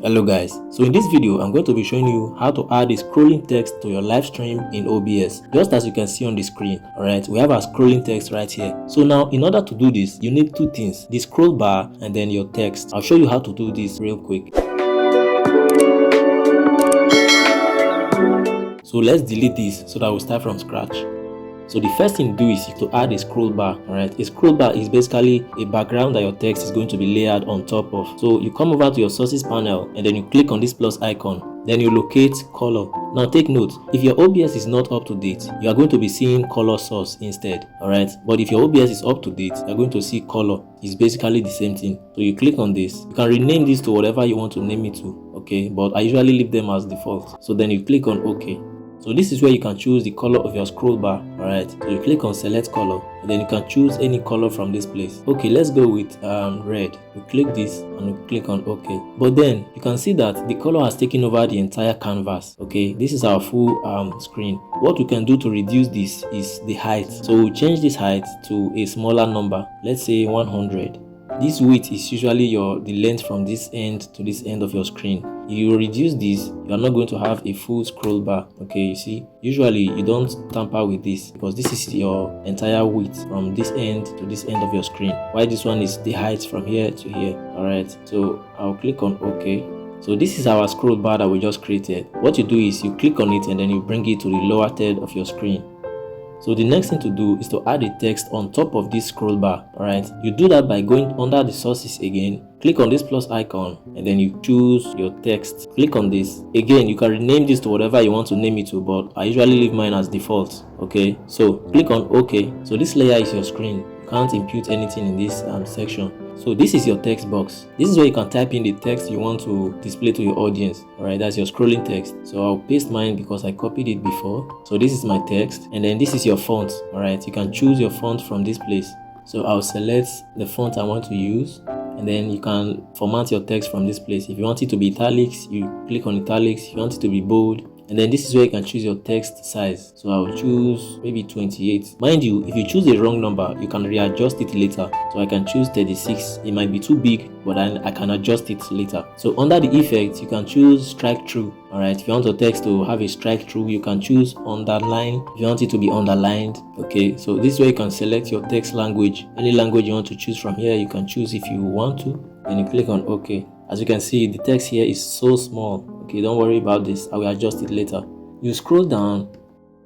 Hello guys, so in this video I'm going to be showing you how to add a scrolling text to your live stream in OBS, just as you can see on the screen. Alright, we have our scrolling text right here. So now in order to do this, you need two things: the scroll bar and then your text. I'll show you how to do this real quick. So let's delete this so that we'll start from scratch. So the first thing to do is to add a scroll bar. Alright, a scroll bar is basically a background that your text is going to be layered on top of. So you come over to your sources panel and then you click on this plus icon. Then you locate color. Now take note, if your OBS is not up to date, you are going to be seeing color source instead. Alright, but if your OBS is up to date, you are going to see color. It's basically the same thing. So you click on this. You can rename this to whatever you want to name it to. Okay, but I usually leave them as default. So then you click on OK. So this is where you can choose the color of your scroll bar. Alright, so you click on select color and then you can choose any color from this place. Okay, let's go with red. We click this and we click on OK. But then you can see that the color has taken over the entire canvas. Okay, this is our full screen. What we can do to reduce this is the height. So we'll change this height to a smaller number, let's say 100. This width is usually the length from this end to this end of your screen. If you reduce this, you are not going to have a full scroll bar. Okay, you see, usually you don't tamper with this because this is your entire width from this end to this end of your screen, while this one is the height from here to here. Alright, so I'll click on OK. So this is our scroll bar that we just created. What you do is you click on it and then you bring it to the lower third of your screen. So the next thing to do is to add a text on top of this scroll bar. Alright, you do that by going under the sources again, click on this plus icon and then you choose your text. Click on this again. You can rename this to whatever you want to name it to, but I usually leave mine as default. Okay, so click on OK. So this layer is your screen. You can't impute anything in this section. So this is your text box. This is where you can type in the text you want to display to your audience. Alright, that's your scrolling text. So I'll paste mine because I copied it before. So this is my text and then this is your font. Alright, you can choose your font from this place. So I'll select the font I want to use and then you can format your text from this place. If you want it to be italics, you click on italics. If you want it to be bold, and then this is where you can choose your text size. So I'll choose maybe 28. Mind you, if you choose a wrong number, you can readjust it later. So I can choose 36. It might be too big, but I can adjust it later. So under the effect, you can choose strike through. Alright, if you want your text to have a strike through, you can choose underline. If you want it to be underlined. Okay, so this is where you can select your text language. Any language you want to choose from here, you can choose if you want to. Then you click on OK. As you can see, the text here is so small. Okay, don't worry about this. I will adjust it later. You scroll down.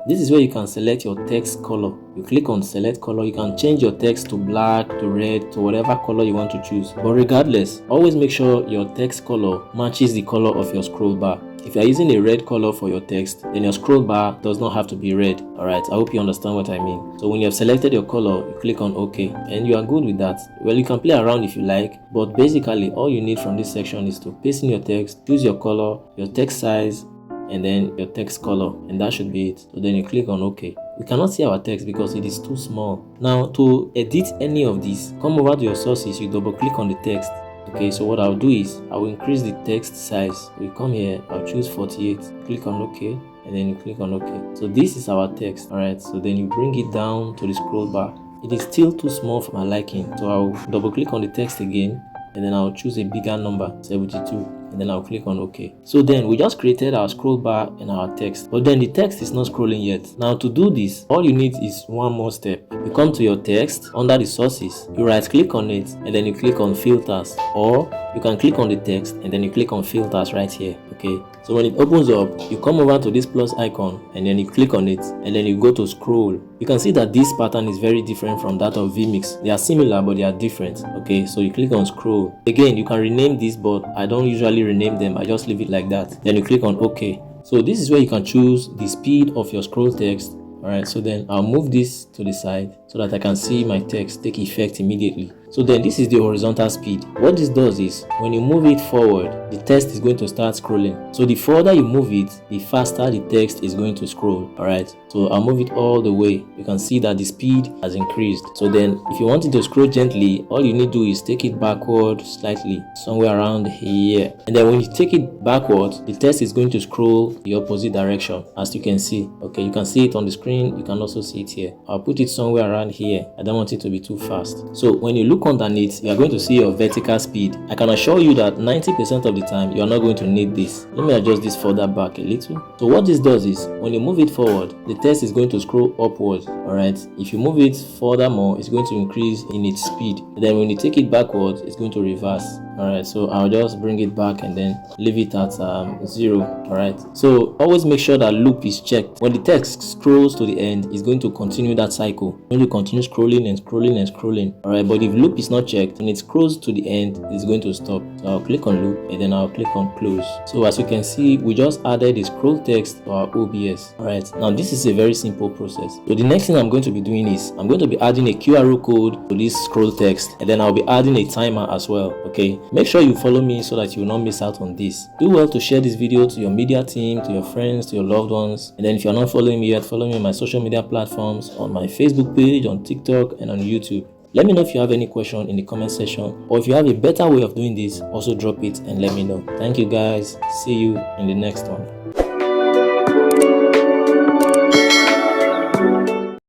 This is where you can select your text color. You click on select color. You can change your text to black, to red, to whatever color you want to choose. But regardless, always make sure your text color matches the color of your scroll bar. If you are using a red color for your text, then your scroll bar does not have to be red. Alright, I hope you understand what I mean. So when you have selected your color, you click on OK and you are good with that. Well, you can play around if you like, but basically all you need from this section is to paste in your text, choose your color, your text size, and then your text color, and that should be it. So then you click on OK. We cannot see our text because it is too small. Now to edit any of these, come over to your sources, you double click on the text. Okay, so what I'll do is I will increase the text size. You come here, I'll choose 48, click on OK, and then you click on OK. So this is our text. Alright, so then you bring it down to the scroll bar. It is still too small for my liking, so I'll double click on the text again and then I'll choose a bigger number, 72, and then I'll click on OK. So then we just created our scroll bar and our text, but then the text is not scrolling yet. Now to do this, all you need is one more step. You come to your text, under the sources, you right click on it and then you click on filters, or you can click on the text and then you click on filters right here. Okay, so when it opens up, you come over to this plus icon and then you click on it and then you go to scroll. You can see that this pattern is very different from that of vMix. They are similar but they are different. Okay, so you click on scroll. Again, you can rename this, but I don't usually rename them. I just leave it like that. Then you click on OK. So this is where you can choose the speed of your scroll text. Alright, so then I'll move this to the side so that I can see my text take effect immediately. So then this is the horizontal speed. What this does is when you move it forward, the text is going to start scrolling. So the further you move it, the faster the text is going to scroll. Alright, So I'll move it all the way. You can see that the speed has increased. So then if you want it to scroll gently, all you need to do is take it backward slightly, somewhere around here. And then when you take it backward, the text is going to scroll the opposite direction, as you can see. Okay, you can see it on the screen. You can also see it here. I'll put it somewhere around here. I don't want it to be too fast. So when you look underneath, you are going to see your vertical speed. I can assure you that 90% of the time you are not going to need this. Let me adjust this further back a little. So what this does is, when you move it forward, the text is going to scroll upwards. Alright, if you move it furthermore, it's going to increase in its speed. And then when you take it backwards, it's going to reverse. Alright, so I'll just bring it back and then leave it at 0. Alright, so always make sure that loop is checked. When the text scrolls to the end, it's going to continue that cycle. It's going to continue scrolling and scrolling and scrolling. Alright, but if loop is not checked and it scrolls to the end, it's going to stop. So I'll click on loop and then I'll click on close. So as you can see, we just added the scroll text to our OBS. Alright, now this is a very simple process. So the next thing I'm going to be doing is, I'm going to be adding a QR code to this scroll text, and then I'll be adding a timer as well. Okay, make sure you follow me so that you will not miss out on this. Do well to share this video to your media team, to your friends, to your loved ones. And then if you're not following me yet, follow me on my social media platforms, on my Facebook page, on TikTok, and on YouTube. Let me know if you have any question in the comment section, or if you have a better way of doing this, also drop it and let me know. Thank you guys. See you in the next one.